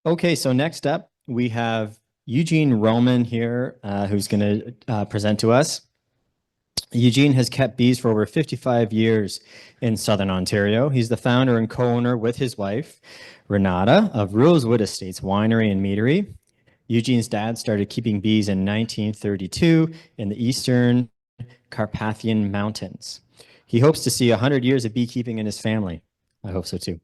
Okay, so next up, we have Eugene Roman here, who's going to present to us. Eugene has kept bees for over 55 years in Southern Ontario. He's the founder and co-owner with his wife, Renata, of Rosewood Estates Winery and Meadery. Eugene's dad started keeping bees in 1932 in the eastern Carpathian Mountains. He hopes to see 100 years of beekeeping in his family. I hope so too.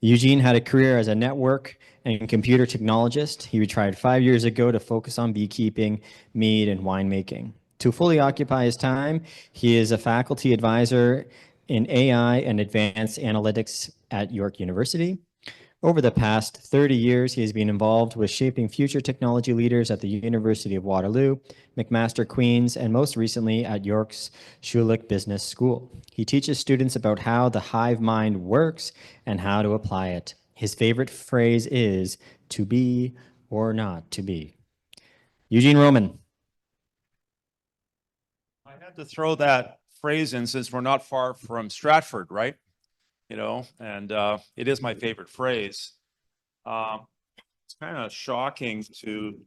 Eugene had a career as a network and computer technologist. He retired 5 years ago to focus on beekeeping, mead, and winemaking. To fully occupy his time, he is a faculty advisor in AI and advanced analytics at York University. Over the past 30 years, he has been involved with shaping future technology leaders at the University of Waterloo, McMaster Queen's, and most recently at York's Schulich Business School. He teaches students about how the hive mind works and how to apply it. His favorite phrase is to be or not to be. Eugene Roman. I had to throw that phrase in since we're not far from Stratford, right? And it is my favorite phrase. It's kind of shocking to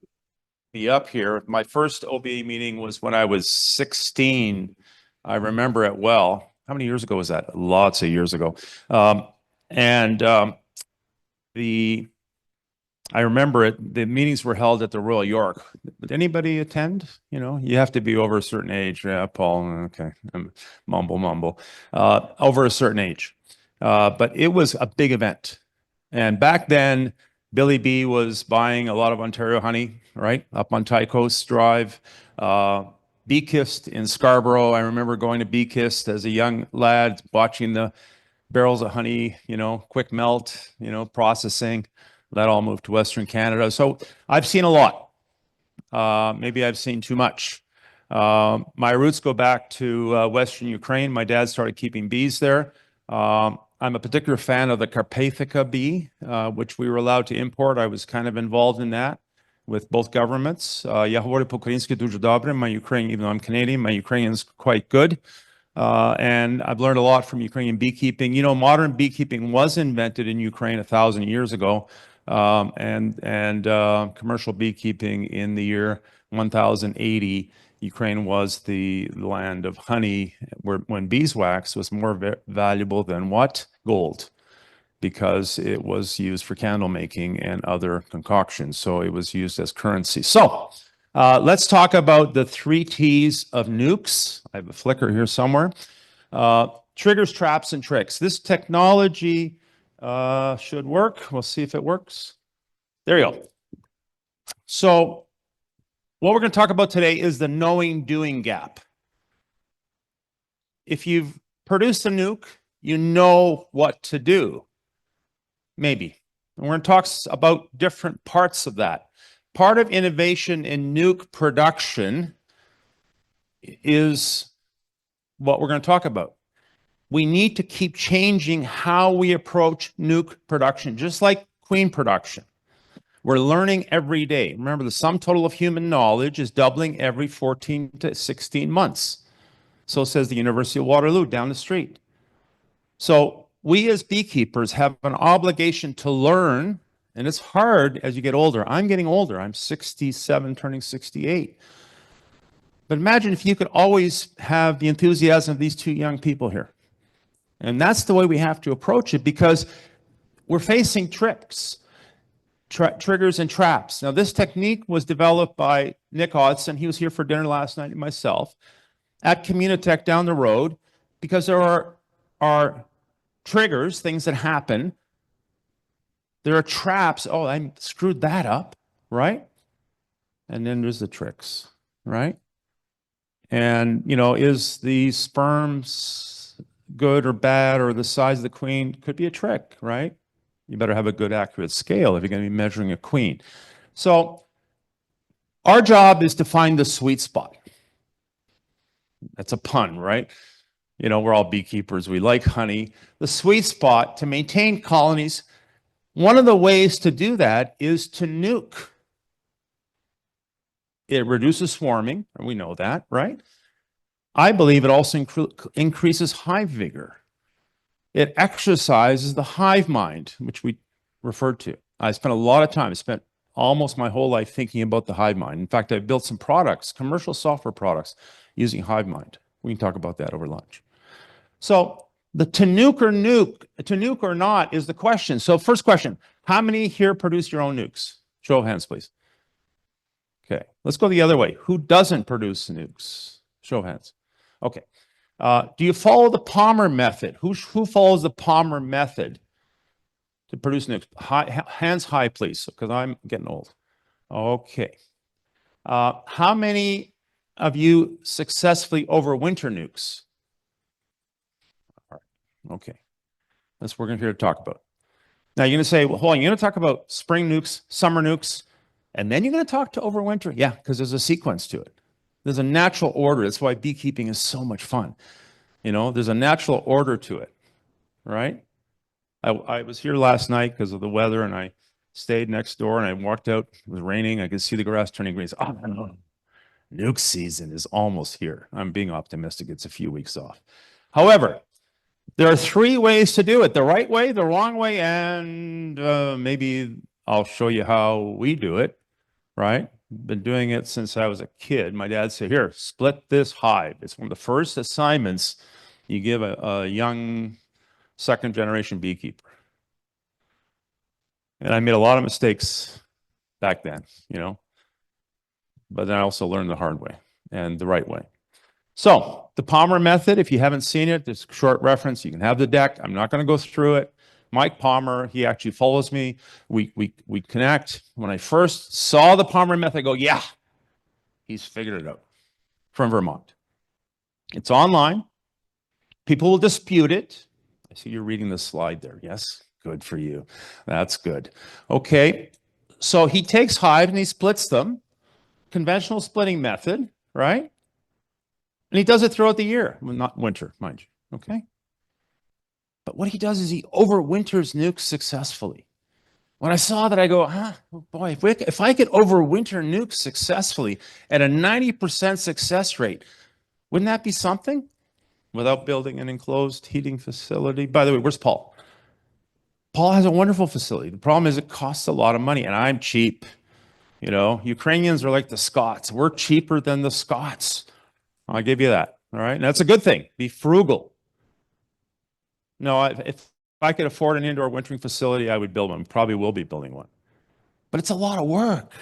be up here. My first OBA meeting was when I was 16. I remember it well. How many years ago was that? Lots of years ago. I remember it. The meetings were held at the Royal York. Did anybody attend? You have to be over a certain age. Yeah, Paul. Okay, mumble. Over a certain age. But it was a big event. And back then, Billy B was buying a lot of Ontario honey, right? Up on Tycoast Drive. Beekist in Scarborough. I remember going to Beekist as a young lad, watching the barrels of honey, quick melt, processing. That all moved to Western Canada. So I've seen a lot. Maybe I've seen too much. My roots go back to Western Ukraine. My dad started keeping bees there. I'm a particular fan of the Carpathia bee, which we were allowed to import. I was kind of involved in that with both governments. Я говорю по-українськи дуже добре. My Ukrainian, even though I'm Canadian, my Ukrainian is quite good. And I've learned a lot from Ukrainian beekeeping. Modern beekeeping was invented in Ukraine 1,000 years ago, and commercial beekeeping in the year 1080. Ukraine was the land of honey, when beeswax was more valuable than what? Gold, because it was used for candle making and other concoctions. So it was used as currency. So let's talk about the 3 T's of nucs. I have a flicker here somewhere. Triggers, traps, and tricks. This technology should work. We'll see if it works. There you go. So what we're going to talk about today is the knowing-doing gap. If you've produced a nuc, you know what to do. Maybe. And we're going to talk about different parts of that. Part of innovation in nuc production is what we're going to talk about. We need to keep changing how we approach nuc production, just like queen production. We're learning every day. Remember, the sum total of human knowledge is doubling every 14 to 16 months. So says the University of Waterloo down the street. So we as beekeepers have an obligation to learn, and it's hard as you get older. I'm getting older. I'm 67, turning 68. But imagine if you could always have the enthusiasm of these 2 young people here. And that's the way we have to approach it, because we're facing tricks. Triggers and traps. Now, this technique was developed by Nick Hodson. He was here for dinner last night, and myself, at Communitech down the road, because there are triggers, things that happen. There are traps. Oh, I screwed that up, right? And then there's the tricks, right? And, is the sperms good or bad, or the size of the queen? Could be a trick, right? You better have a good, accurate scale if you're going to be measuring a queen. So our job is to find the sweet spot. That's a pun, right? We're all beekeepers. We like honey. The sweet spot to maintain colonies. One of the ways to do that is to nuc. It reduces swarming, and we know that, right? I believe it also increases hive vigor. It exercises the hive mind, which we referred to. I spent a lot of time. I spent almost my whole life thinking about the hive mind. In fact, I've built some products, commercial software products, using hive mind. We can talk about that over lunch. So the to nuke or not is the question. So first question, how many here produce your own nukes? Show of hands, please. Okay, let's go the other way. Who doesn't produce nukes? Show of hands. Okay. Do you follow the Palmer method? Who follows the Palmer method to produce nukes? Hands high, please, because I'm getting old. Okay. How many of you successfully overwinter nukes? All right. Okay. That's what we're going to here to talk about. Now you're going to say, well, hold on, you're going to talk about spring nukes, summer nukes, and then you're going to talk to overwinter. Yeah, because there's a sequence to it. There's a natural order. That's why beekeeping is so much fun. You know, there's a natural order to it, right? I was here last night because of the weather, and I stayed next door, and I walked out. It was raining. I could see the grass turning green. Oh, no. Nuke season is almost here. I'm being optimistic. It's a few weeks off. However, there are 3 ways to do it: the right way, the wrong way, and maybe I'll show you how we do it, right? Been doing it since I was a kid. My dad said, here, split this hive. It's one of the first assignments you give a young second-generation beekeeper. And I made a lot of mistakes back then, you know, but then I also learned the hard way and the right way. So the Palmer method, if you haven't seen it, there's a short reference. You can have the deck. I'm not going to go through it. Mike Palmer, he actually follows me. We connect. When I first saw the Palmer method, I go, yeah, he's figured it out. From Vermont. It's online. People will dispute it. I see you're reading the slide there. Yes, good for you. That's good. Okay, so he takes hives and he splits them. Conventional splitting method, right? And he does it throughout the year. Well, not winter, mind you. Okay? But what he does is he overwinters nukes successfully. When I saw that, I go, oh boy, if I could overwinter nukes successfully at a 90% success rate, wouldn't that be something? Without building an enclosed heating facility. By the way, where's Paul? Paul has a wonderful facility. The problem is it costs a lot of money, and I'm cheap. You know, Ukrainians are like the Scots. We're cheaper than the Scots. I'll give you that. All right. And that's a good thing. Be frugal. No, if I could afford an indoor wintering facility, I would build one. Probably will be building one. But it's a lot of work.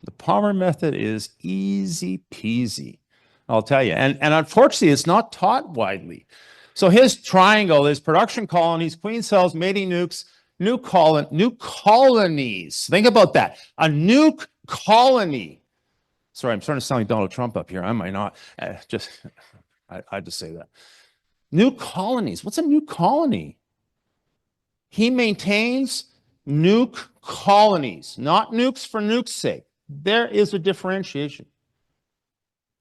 The Palmer method is easy peasy, I'll tell you. And unfortunately, it's not taught widely. So his triangle is production colonies, queen cells, mating nukes, new colonies. Think about that. A nuke colony. Sorry, I'm starting to sound like Donald Trump up here. I might not. I just say that. New colonies. What's a new colony? He maintains nuke colonies, not nukes for nuke's sake. There is a differentiation.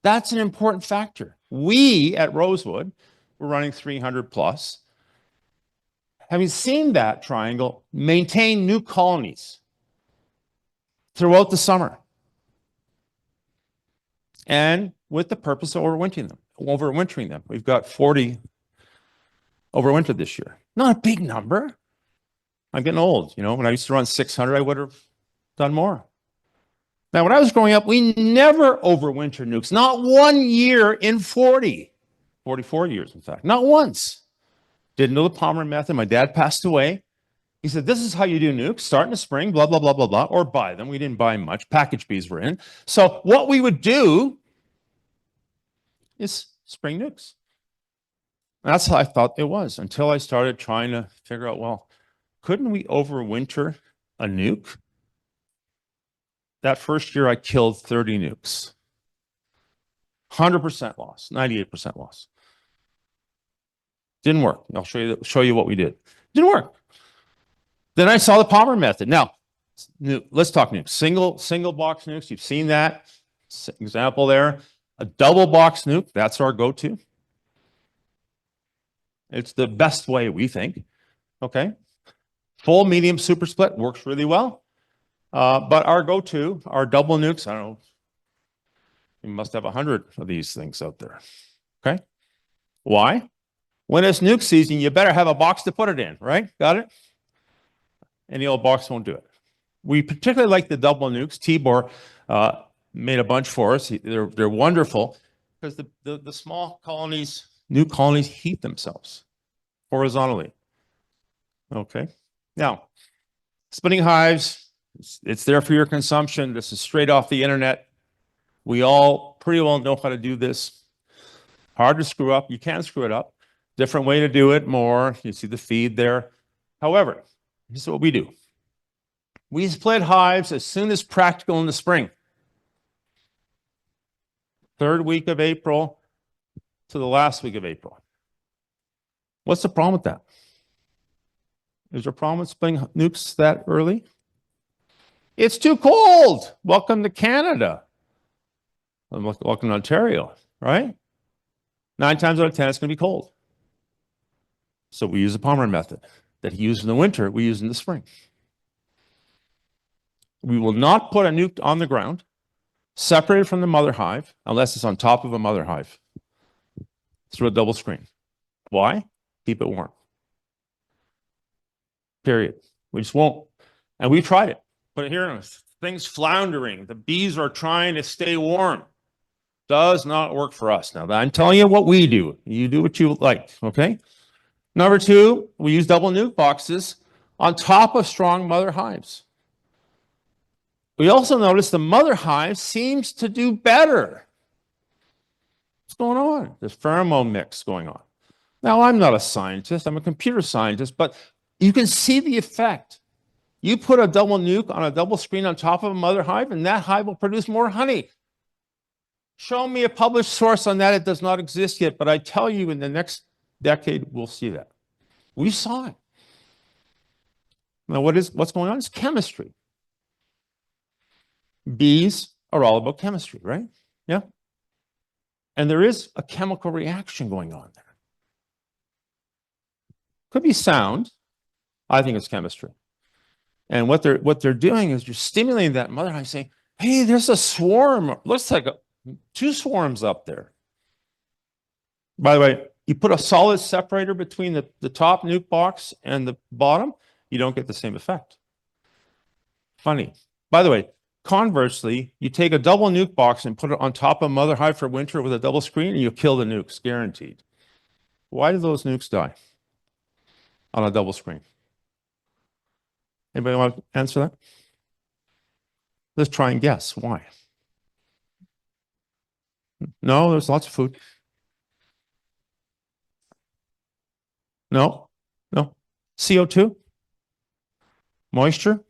That's an important factor. We at Rosewood, we're running 300 plus. Having seen that triangle, maintain new colonies throughout the summer. And with the purpose of overwintering them. We've got 40 overwintered this year. Not a big number. I'm getting old. You know, when I used to run 600, I would have done more. Now, when I was growing up, we never overwintered nukes. Not 1 year in 44 years, in fact. Not once. Didn't know the Palmer method. My dad passed away. He said, this is how you do nukes. Start in the spring, blah, blah, blah, blah, blah, or buy them. We didn't buy much. Package bees were in. So what we would do is spring nukes. That's how I thought it was until I started trying to figure out, well, couldn't we overwinter a nuke? That first year, I killed 30 nukes. 100% loss, 98% loss. Didn't work. I'll show you what we did. Didn't work. Then I saw the Palmer method. Now, let's talk nukes. Single box nukes. You've seen that example there. A double box nuke. That's our go-to. It's the best way, we think. Okay. Full, medium, super split works really well. But our go-to, our double nukes, I don't know, you must have 100 of these things out there. Okay. Why? When it's nuke season, you better have a box to put it in, right? Got it? Any old box won't do it. We particularly like the double nukes. Tibor made a bunch for us. They're wonderful because the small colonies, new colonies, heat themselves horizontally. Okay. Now, splitting hives, it's there for your consumption. This is straight off the internet. We all pretty well know how to do this. Hard to screw up. You can screw it up. Different way to do it, more. You see the feed there. However, this is what we do. We split hives as soon as practical in the spring. 3rd week of April to the last week of April. What's the problem with that? Is there a problem with splitting nukes that early? It's too cold. Welcome to Canada. Welcome to Ontario, right? 9 times out of 10, it's going to be cold. So we use the Palmer method that he used in the winter, we use in the spring. We will not put a nuke on the ground, separated from the mother hive, unless it's on top of a mother hive, through a double screen. Why? Keep it warm. Period. We just won't. And we tried it. Put it here, things floundering. The bees are trying to stay warm. Does not work for us. Now, I'm telling you what we do. You do what you like, okay? Number 2, we use double nuke boxes on top of strong mother hives. We also notice the mother hive seems to do better. What's going on? There's pheromone mix going on. Now, I'm not a scientist. I'm a computer scientist, but you can see the effect. You put a double nuke on a double screen on top of a mother hive, and that hive will produce more honey. Show me a published source on that. It does not exist yet, but I tell you in the next decade, we'll see that. We saw it. Now, what's going on? It's chemistry. Bees are all about chemistry, right? Yeah. And there is a chemical reaction going on there. Could be sound. I think it's chemistry. And what they're doing is you're stimulating that mother hive, saying, hey, there's a swarm. Looks like 2 swarms up there. By the way, you put a solid separator between the top nuke box and the bottom, you don't get the same effect. Funny. By the way, conversely, you take a double nuke box and put it on top of mother hive for winter with a double screen, and you kill the nukes, guaranteed. Why do those nukes die on a double screen? Anybody want to answer that? Let's try and guess why. No, there's lots of food. No. CO2? Moisture?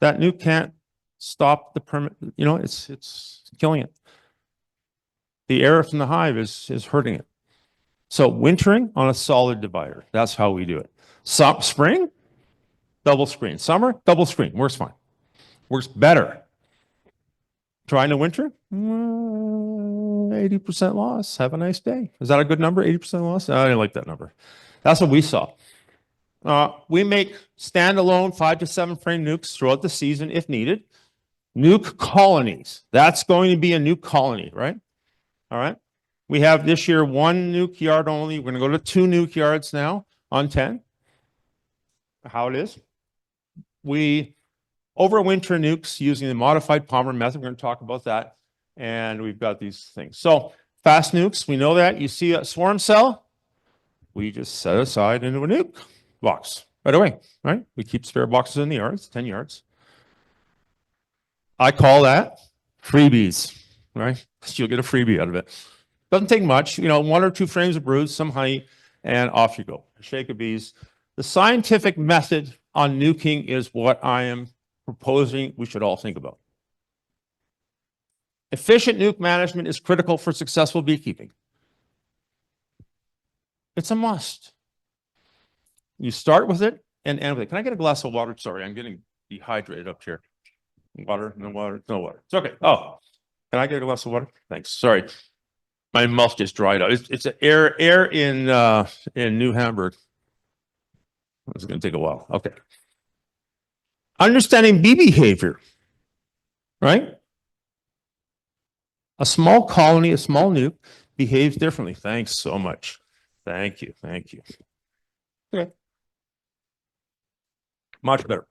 That nuke can't stop the permit. You know, it's killing it. The air from the hive is hurting it. So wintering on a solid divider. That's how we do it. Spring, double screen. Summer, double screen. Works fine. Works better. Trying to winter? 80% loss. Have a nice day. Is that a good number? 80% loss? I didn't like that number. That's what we saw. We make standalone 5 to 7 frame nukes throughout the season if needed. Nuke colonies. That's going to be a nuke colony, right? All right. We have this year 1 nuke yard only. We're going to go to 2 nuke yards now on 10. How it is. We overwinter nukes using the modified Palmer method. We're going to talk about that. And we've got these things. So fast nukes, we know that. You see a swarm cell, we just set aside into a nuke box right away, right? We keep spare boxes in the yards, 10 yards. I call that freebies, right? You'll get a freebie out of it. Doesn't take much, 1 or 2 frames of brood, some honey, and off you go. A shake of bees. The scientific method on nuking is what I am proposing we should all think about. Efficient nuke management is critical for successful beekeeping. It's a must. You start with it and end with it. Can I get a glass of water? Sorry, I'm getting dehydrated up here. Water, no water, no water. It's okay. Oh, can I get a glass of water? Thanks. Sorry. My mouth just dried out. It's air in New Hamburg. It's going to take a while. Okay. Understanding bee behavior, right? A small colony, a small nuke, behaves differently. Thanks so much. Thank you. Okay. Much better.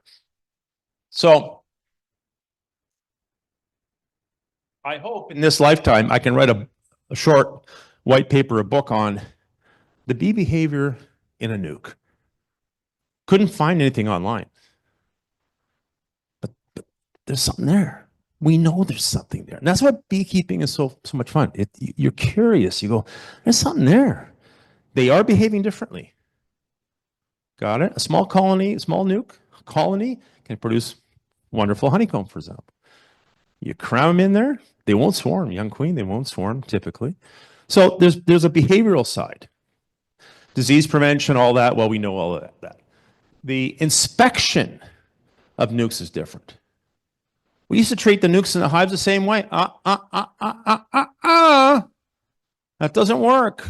So I hope in this lifetime I can write a short white paper, a book on the bee behavior in a nuke. Couldn't find anything online. But there's something there. We know there's something there. And that's what beekeeping is so much fun. You're curious. You go, there's something there. They are behaving differently. Got it? A small colony, a small nuke colony can produce wonderful honeycomb, for example. You cram them in there, they won't swarm. Young queen, they won't swarm typically. So there's a behavioral side. Disease prevention, all that, well, we know all of that. The inspection of nukes is different. We used to treat the nukes in the hives the same way. That doesn't work.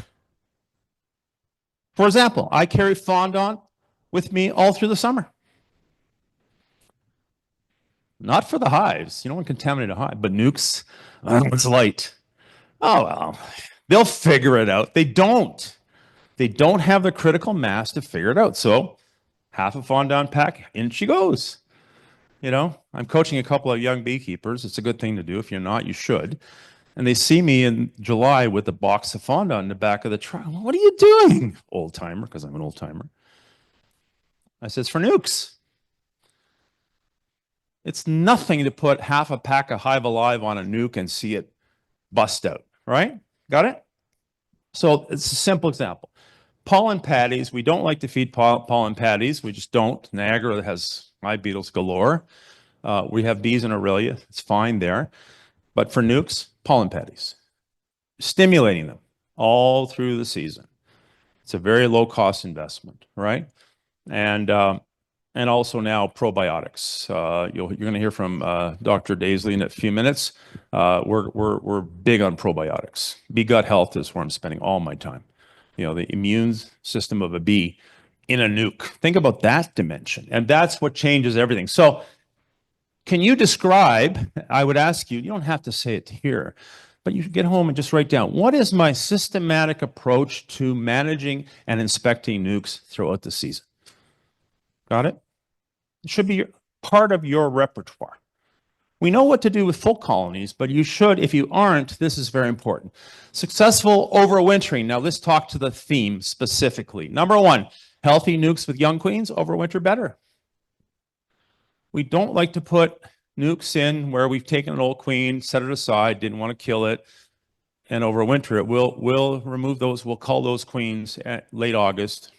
For example, I carry fondant with me all through the summer. Not for the hives. You don't want to contaminate a hive, but nukes, it's light. Oh, well, they'll figure it out. They don't. They don't have the critical mass to figure it out. So half a fondant pack, in she goes. You know, I'm coaching a couple of young beekeepers. It's a good thing to do. If you're not, you should. And they see me in July with a box of fondant in the back of the truck. What are you doing? Old timer, because I'm an old timer. I said, it's for nukes. It's nothing to put half a pack of Hive Alive on a nuke and see it bust out, right? Got it? So it's a simple example. Pollen patties, we don't like to feed pollen patties. We just don't. Niagara has hive beetles galore. We have bees in Aurelia. It's fine there. But for nukes, pollen patties. Stimulating them all through the season. It's a very low cost investment, right? And also now probiotics. You're going to hear from Dr. Daisley in a few minutes. We're big on probiotics. Bee gut health is where I'm spending all my time. You know, the immune system of a bee in a nuke. Think about that dimension. And that's what changes everything. So can you describe, I would ask you, you don't have to say it here, but you should get home and just write down, what is my systematic approach to managing and inspecting nukes throughout the season? Got it? It should be part of your repertoire. We know what to do with full colonies, but you should, if you aren't, this is very important. Successful overwintering. Now let's talk to the theme specifically. Number one, healthy nukes with young queens overwinter better. We don't like to put nukes in where we've taken an old queen, set it aside, didn't want to kill it, and overwinter it. We'll remove those. We'll call those queens at late August.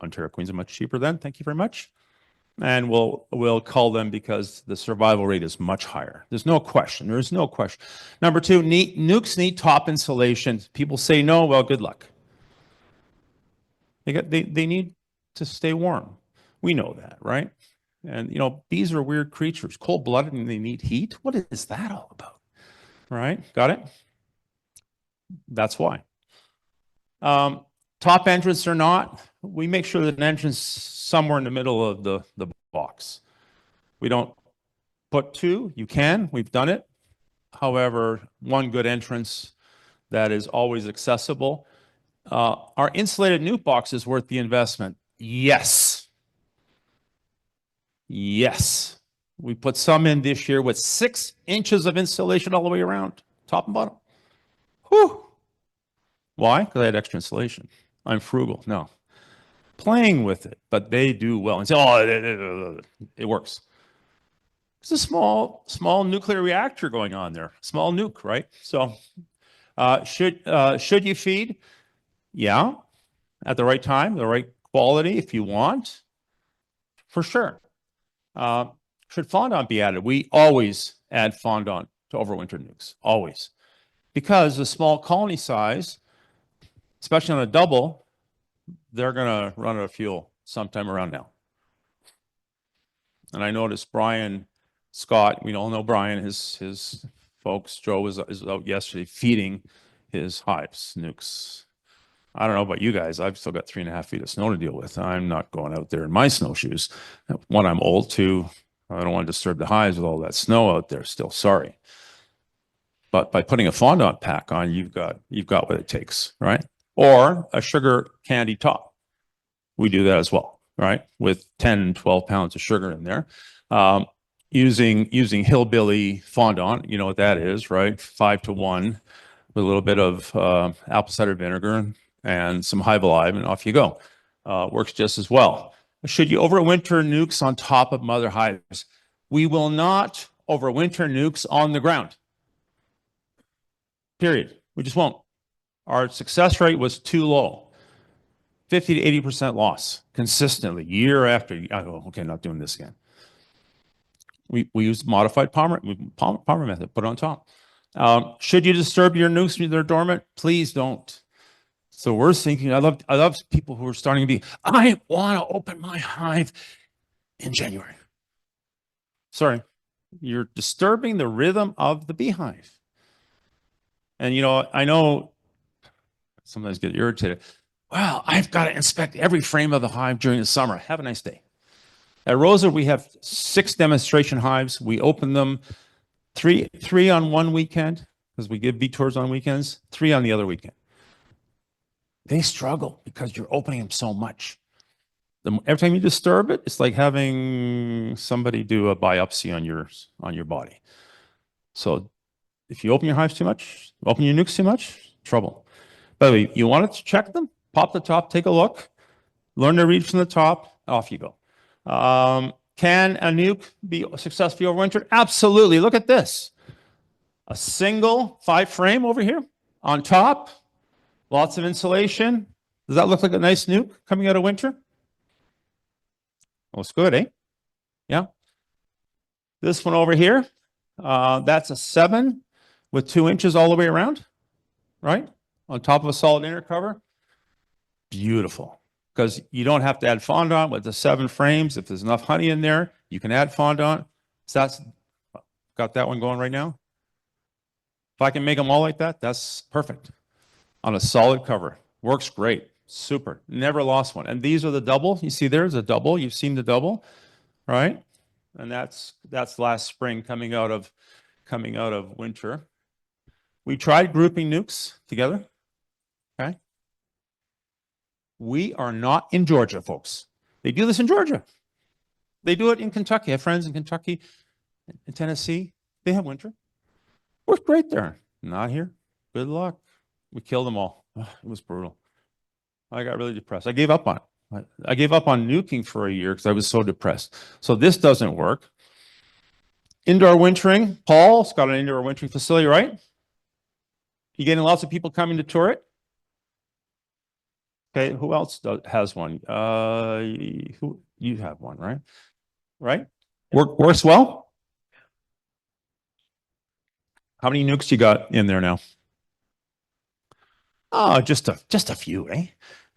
Ontario queens are much cheaper then. Thank you very much. And we'll cull them because the survival rate is much higher. There's no question. There's no question. Number two, nukes need top insulation. People say no. Well, good luck. They need to stay warm. We know that, right? And you know, bees are weird creatures, cold-blooded, and they need heat. What is that all about? Right? Got it? That's why. Top entrance or not, we make sure that an entrance somewhere in the middle of the box. We don't put two. You can. We've done it. However, one good entrance that is always accessible. Our insulated nuke box is worth the investment. Yes. Yes. We put some in this year with 6 inches of insulation all the way around, top and bottom. Whew. Why? Because I had extra insulation. I'm frugal. No. Playing with it, but they do well. And say, oh, it works. It's a small nuclear reactor going on there. Small nuke, right? So should you feed? Yeah. At the right time, the right quality if you want. For sure. Should fondant be added? We always add fondant to overwinter nukes. Always. Because the small colony size, especially on a double, they're going to run out of fuel sometime around now. And I noticed Brian Scott, we all know Brian, his folks, Joe is out yesterday feeding his hives, nukes. I don't know about you guys. I've still got 3.5 feet of snow to deal with. I'm not going out there in my snowshoes. One, I'm old. Two, I don't want to disturb the hives with all that snow out there still. Sorry. But by putting a fondant pack on, you've got what it takes, right? Or a sugar candy top. We do that as well, right? With 10, 12 pounds of sugar in there. using hillbilly fondant. You know what that is, right? 5-to-1 with a little bit of apple cider vinegar and some high alive, and off you go. Works just as well. Should you overwinter nukes on top of mother hives? We will not overwinter nukes on the ground. Period. We just won't. Our success rate was too low. 50 to 80% loss consistently, year after year. Oh, okay, not doing this again. We used modified Palmer method, put it on top. Should you disturb your nukes when they're dormant? Please don't. So we're thinking, I love people who are starting to be, I want to open my hive in January. Sorry, you're disturbing the rhythm of the beehive. And I know sometimes get irritated. Well, I've got to inspect every frame of the hive during the summer. Have a nice day. At Rosewood, we have 6 demonstration hives. We open them three on one weekend, because we give bee tours on weekends, 3 on the other weekend. They struggle because you're opening them so much. Every time you disturb it, it's like having somebody do a biopsy on your body. So if you open your hives too much, open your nukes too much, trouble. By the way, you want to check them? Pop the top, take a look, learn to read from the top, off you go. Can a nuke be successfully overwintered? Absolutely. Look at this. A single 5-frame over here on top, lots of insulation. Does that look like a nice nuke coming out of winter? Looks good, eh? Yeah. This one over here, that's a 7 with 2 inches all the way around, right? On top of a solid inner cover. Beautiful. Because you don't have to add fondant with the 7 frames. If there's enough honey in there, you can add fondant. So that's got that one going right now. If I can make them all like that, that's perfect. On a solid cover. Works great. Super. Never lost one. And these are the double. You see there's a double. You've seen the double, right? And that's last spring coming out of winter. We tried grouping nukes together. Okay. We are not in Georgia, folks. They do this in Georgia. They do it in Kentucky. I have friends in Kentucky, in Tennessee. They have winter. Worked great there. Not here. Good luck. We killed them all. It was brutal. I got really depressed. I gave up on it. I gave up on nuking for a year because I was so depressed. So this doesn't work. Indoor wintering. Paul's got an indoor wintering facility, right? You getting lots of people coming to tour it? Okay, who else has one? Who you have one, right? Right? Works well? How many nukes you got in there now? Oh, just a few, eh?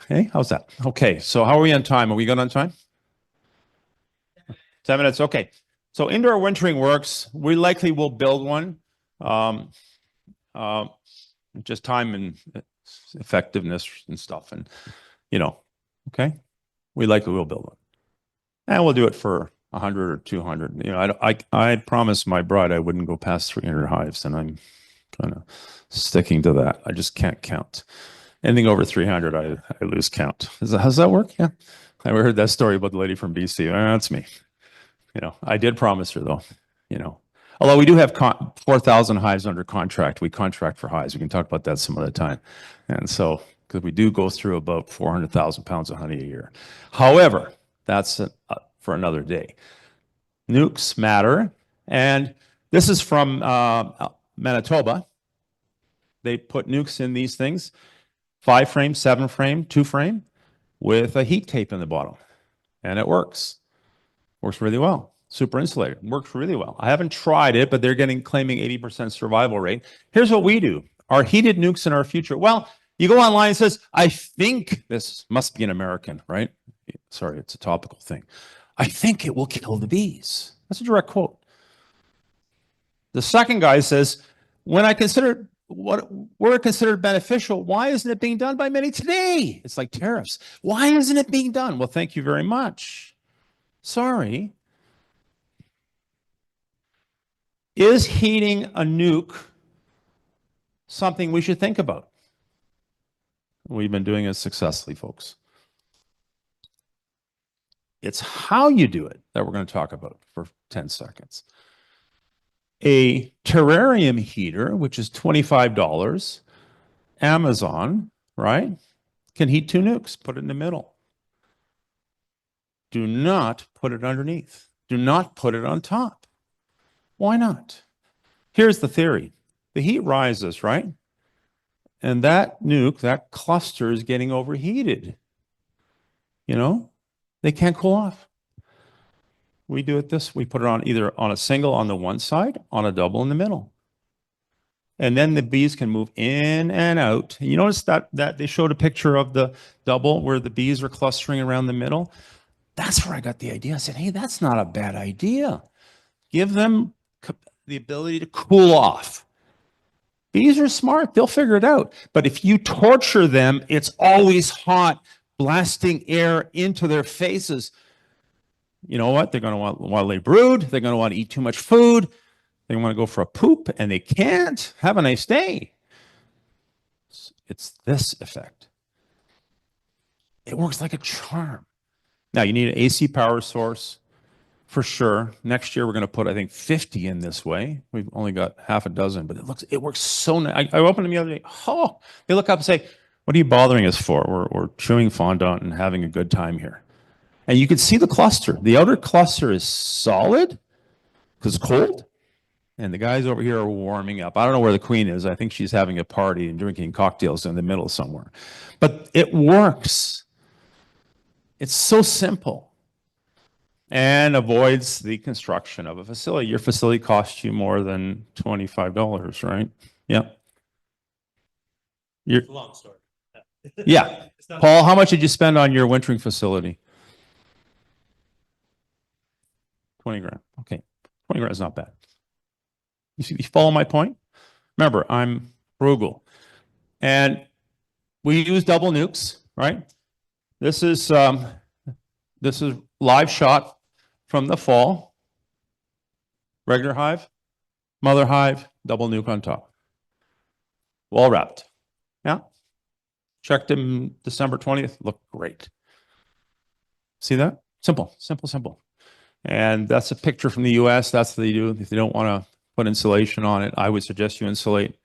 Okay, how's that? Okay, so how are we on time? Are we good on time? 10 minutes, okay. So indoor wintering works. We likely will build one. Just time and effectiveness and stuff, and okay. We likely will build one, and we'll do it for 100 or 200. I promised my bride I wouldn't go past 300 hives, and I'm kind of sticking to that. I just can't count. Anything over 300, I lose count. How's that work? Yeah. I heard that story about the lady from BC. That's me. I did promise her though, although we do have 4,000 hives under contract. We contract for hives. We can talk about that some other time. And so, because we do go through about 400,000 pounds of honey a year. However, that's for another day. Nukes matter. And this is from Manitoba. They put nukes in these things, 5-frame, 7-frame, 2-frame, with a heat tape in the bottom. And it works. Works really well. Super insulated. Works really well. I haven't tried it, but they're claiming 80% survival rate. Here's what we do. Are heated nukes in our future? Well, you go online and says, I think this must be an American, right? Sorry, it's a topical thing. I think it will kill the bees. That's a direct quote. The second guy says, when I consider what were considered beneficial, why isn't it being done by many today? It's like tariffs. Why isn't it being done? Well, thank you very much. Sorry. Is heating a nuke something we should think about? We've been doing it successfully, folks. It's how you do it that we're going to talk about for 10 seconds. A terrarium heater, which is $25, Amazon, right, can heat 2 nucs. Put it in the middle. Do not put it underneath. Do not put it on top. Why not? Here's the theory. The heat rises, right? And that nuke, that cluster is getting overheated. You know, they can't cool off. We do it this, we put it on either on a single on the one side, on a double in the middle. And then the bees can move in and out. You notice that they showed a picture of the double where the bees are clustering around the middle. That's where I got the idea. I said, hey, that's not a bad idea. Give them the ability to cool off. Bees are smart. They'll figure it out. But if you torture them, it's always hot, blasting air into their faces. You know what? They're going to want to lay brood. They're going to want to eat too much food. They want to go for a poop, and they can't. Have a nice day. It's this effect. It works like a charm. Now, you need an AC power source for sure. Next year, we're going to put, I think, 50 in this way. We've only got half a dozen, but it works so nice. I opened them the other day. Oh, they look up and say, what are you bothering us for? We're chewing fondant and having a good time here. And you can see the cluster. The outer cluster is solid because it's cold. And the guys over here are warming up. I don't know where the queen is. I think she's having a party and drinking cocktails in the middle somewhere. But it works. It's so simple. And avoids the construction of a facility. Your facility costs you more than $25, right? Yeah. It's a long story. Yeah. Paul, how much did you spend on your wintering facility? 20 grand. Okay. 20 grand is not bad. You follow my point? Remember, I'm frugal. And we use double nucs, right? This is live shot from the fall. Regular hive, mother hive, double nuke on top. Well wrapped. Yeah. Checked them December 20th. Looked great. See that? Simple, simple, simple. And that's a picture from the US. That's what they do. If they don't want to put insulation on it, I would suggest you insulate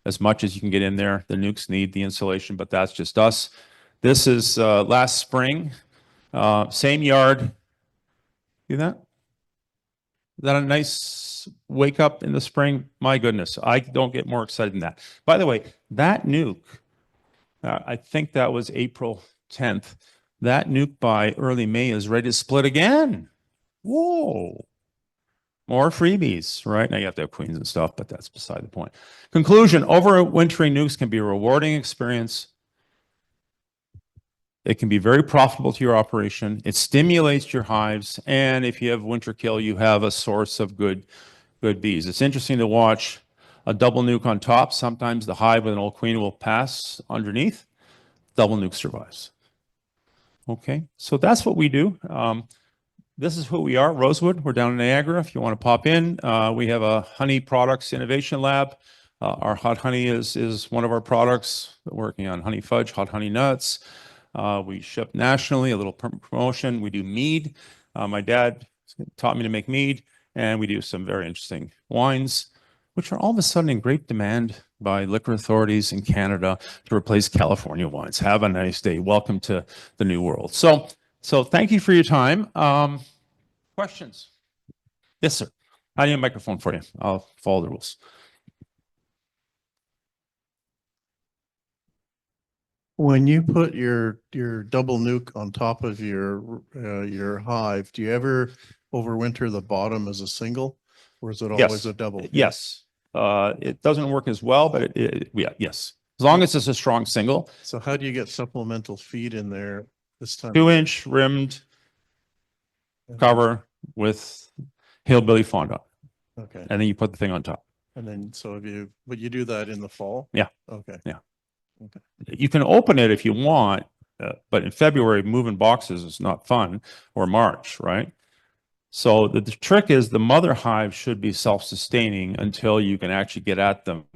as much as you can get in there. The nukes need the insulation, but that's just us. This is last spring, same yard. See that? Is that a nice wake up in the spring? My goodness, I don't get more excited than that. By the way, that nuke, I think that was April 10th. That nuke by early May is ready to split again. Whoa. More freebies, right? Now you have to have queens and stuff, but that's beside the point. Conclusion, overwintering nukes can be a rewarding experience. It can be very profitable to your operation. It stimulates your hives. And if you have winter kill, you have a source of good bees. It's interesting to watch a double nuke on top. Sometimes the hive with an old queen will pass underneath. Double nuke survives. Okay, so that's what we do. This is who we are, Rosewood. We're down in Niagara. If you want to pop in, we have a honey products innovation lab. Our hot honey is one of our products. We're working on honey fudge, hot honey nuts. We ship nationally, a little promotion. We do mead. My dad taught me to make mead, and we do some very interesting wines, which are all of a sudden in great demand by liquor authorities in Canada to replace California wines. Have a nice day. Welcome to the new world. So thank you for your time. Questions? Yes, sir. I need a microphone for you. I'll follow the rules. When you put your double nuke on top of your hive, do you ever overwinter the bottom as a single, or is it always a double? Yes. It doesn't work as well, but yeah, yes. As long as it's a strong single. So how do you get supplemental feed in there this time? 2-inch rimmed cover with hillbilly fondant. Okay. And then you put the thing on top. And then, so but you do that in the fall? Yeah. Okay. Yeah. Okay. You can open it if you want, but in February, moving boxes is not fun, or March, right? So the trick is the mother hive should be self-sustaining until you can actually get at them.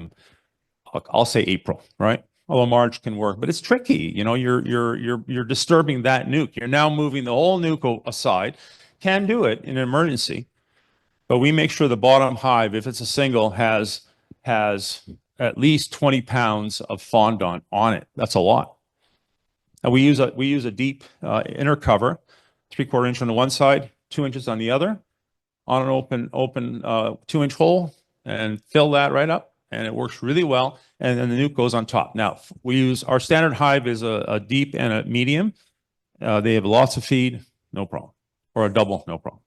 I'll say April, right? although Marge can work, but it's tricky. You know, you're disturbing that nuke. You're now moving the whole nuke aside. Can do it in an emergency, but we make sure the bottom hive, if it's a single, has at least 20 pounds of fondant on it. That's a lot. And we use a deep inner cover, 3/4 inch on the one side, 2 inches on the other, on an open 2-inch hole, and fill that right up, and it works really well. And then the nuke goes on top. Now we use our standard hive is a deep and a medium. They have lots of feed, no problem, or a double, no problem.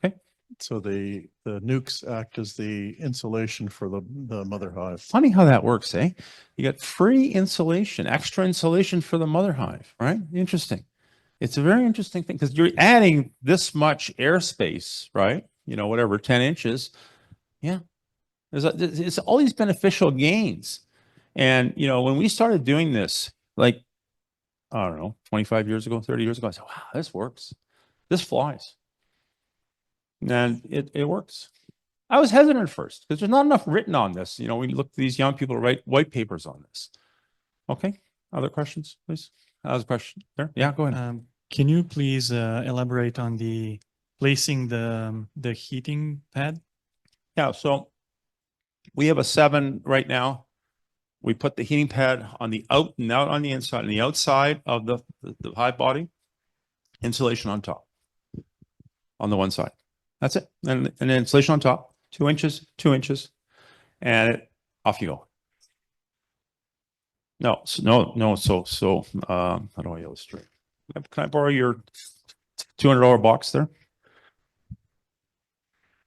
Okay. So the nukes act as the insulation for the mother hive. Funny how that works, eh? You get free insulation, extra insulation for the mother hive, right? Interesting. It's a very interesting thing because you're adding this much airspace, right? You know, whatever, 10 inches. Yeah. It's all these beneficial gains. And, you know, when we started doing this, like, I don't know, 25 years ago, 30 years ago, I said, wow, this works. This flies. And it works. I was hesitant at first because there's not enough written on this. You know, we look at these young people to write white papers on this. Okay. Other questions, please? That was a question there. Yeah, go ahead. Can you please elaborate on the placing the heating pad? Yeah, so we have a 7 right now. We put the heating pad on the out on the inside, on the outside of the hive body, insulation on top, on the one side. That's it. And then insulation on top, 2 inches, 2 inches, and off you go. No, so how do I illustrate? Can I borrow your $200 box there?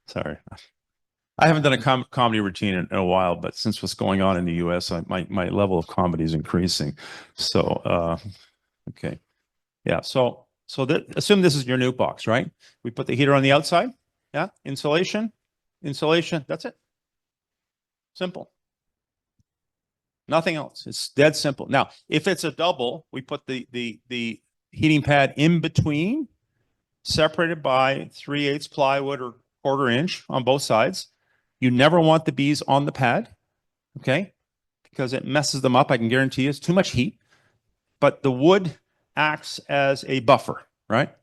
Sorry. I haven't done a comedy routine in a while, but since what's going on in the US, my level of comedy is increasing. So, okay. Yeah, so assume this is your nuke box, right? We put the heater on the outside. Yeah, insulation, that's it. Simple. Nothing else. It's dead simple. Now, if it's a double, we put the heating pad in between, separated by 3/8 plywood or 1/4 inch on both sides. You never want the bees on the pad, okay? Because it messes them up. I can guarantee you it's too much heat. But the wood acts as a buffer, right?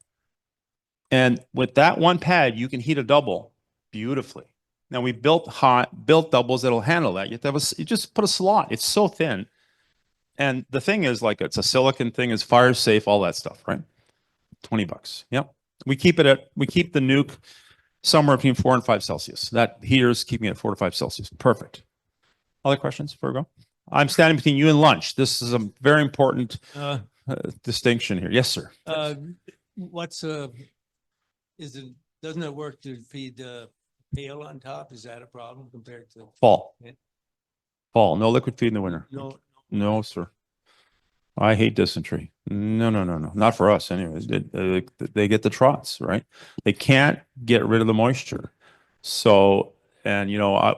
And with that one pad, you can heat a double beautifully. Now we built doubles that'll handle that. You have to you just put a slot. It's so thin. And the thing is, like, it's a silicon thing, it's fire safe, all that stuff, right? $20. Yep. We keep the nuke somewhere between 4 and 5 Celsius. That heater's keeping it at 4 to 5 Celsius. Perfect. Other questions before we go? I'm standing between you and lunch. This is a very important distinction here. Yes, sir. Doesn't it work to feed the pail on top? Is that a problem compared to Fall? Yeah. Fall. No liquid feed in the winter. no? No, sir. I hate dysentery. No. Not for us, anyways. They get the trots, right? They can't get rid of the moisture. So, and you know,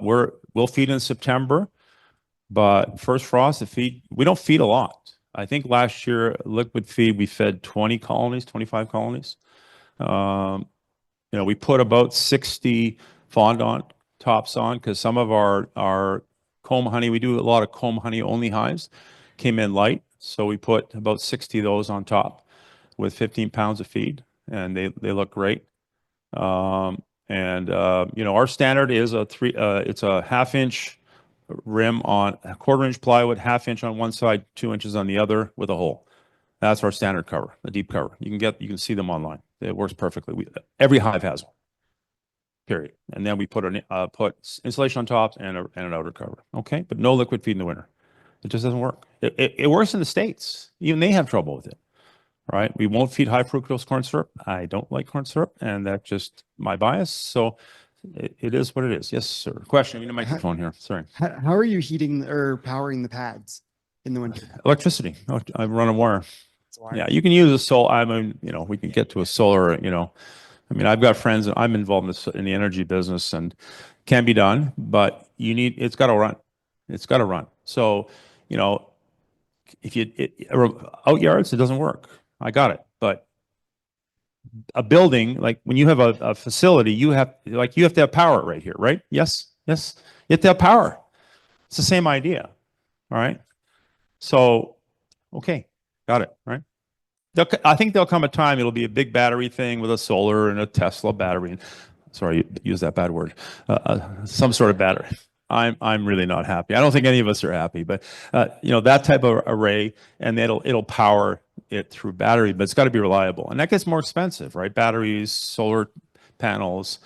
we'll feed in September, but first frost, we don't feed a lot. I think last year liquid feed we fed 20 colonies, 25 colonies. You know, we put about 60 fondant tops on because some of our comb honey, we do a lot of comb honey only hives, came in light. So we put about 60 of those on top with 15 pounds of feed, and they look great. You know, our standard is it's a 1/2 inch rim on a 1/4 inch plywood, 1/2 inch on one side, 2 inches on the other with a hole. That's our standard cover, the deep cover. You can see them online. It works perfectly. Every hive has one. Period. And then we put insulation on top and an outer cover. Okay, but no liquid feed in the winter. It just doesn't work. It works in the States. Even they have trouble with it. Right? We won't feed high fructose corn syrup. I don't like corn syrup, and that's just my bias. So it is what it is. Yes, sir. Question. We need a microphone here. Sorry. How are you heating or powering the pads in the winter? Electricity. I run a wire. It's wire. Yeah, you can use a solar. I mean, you know, we can get to a solar. You know, I mean, I've got friends. I'm involved in the energy business, and can be done. But it's got to run. It's got to run. So, you know, if out yards, it doesn't work. I got it. But a building, like when you have a facility, you have to have power right here, right? Yes. You have to have power. It's the same idea. All right. So, okay, got it, right? I think there'll come a time it'll be a big battery thing with a solar and a Tesla battery. Sorry, use that bad word. Some sort of battery. I'm really not happy. I don't think any of us are happy, but you know, that type of array, and it'll power it through battery, but it's got to be reliable, and that gets more expensive, right? Batteries, solar panels,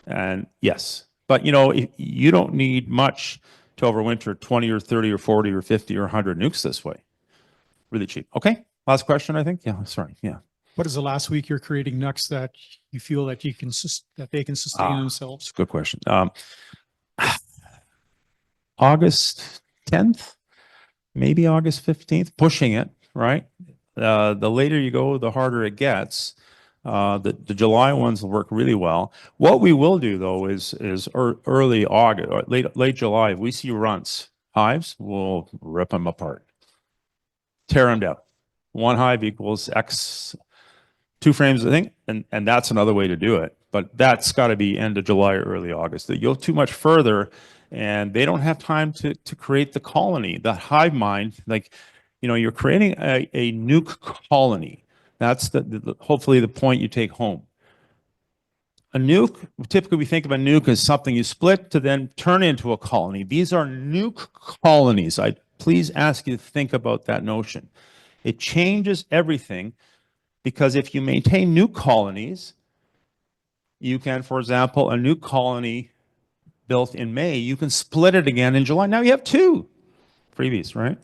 and yes, but you know, you don't need much to overwinter 20 or 30 or 40 or 50 or 100 nukes this way. Really cheap. Okay, last question, I think. Yeah, sorry. Yeah. What is the last week you're creating nucs that you feel that you can that they can sustain themselves? It's a good question. August 10th, maybe August 15th, pushing it, right? The later you go, the harder it gets. The July ones will work really well. What we will do though is early August or late July, if we see runts, hives, we'll rip them apart, tear them down. One hive equals X, 2 frames, I think, and that's another way to do it. But that's got to be end of July or early August. They go too much further, and they don't have time to create the colony, the hive mind. Like, you know, you're creating a nuke colony. That's hopefully the point you take home. A nuke, typically we think of a nuke as something you split to then turn into a colony. These are nuke colonies. I please ask you to think about that notion. It changes everything, because if you maintain nuke colonies, you can, for example, a nuke colony built in May, you can split it again in July. Now you have 2 freebies, right?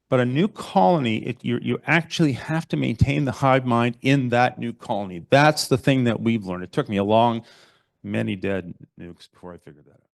But a nuke colony, you actually have to maintain the hive mind in that nuke colony. That's the thing that we've learned. It took me many dead nukes before I figured that out.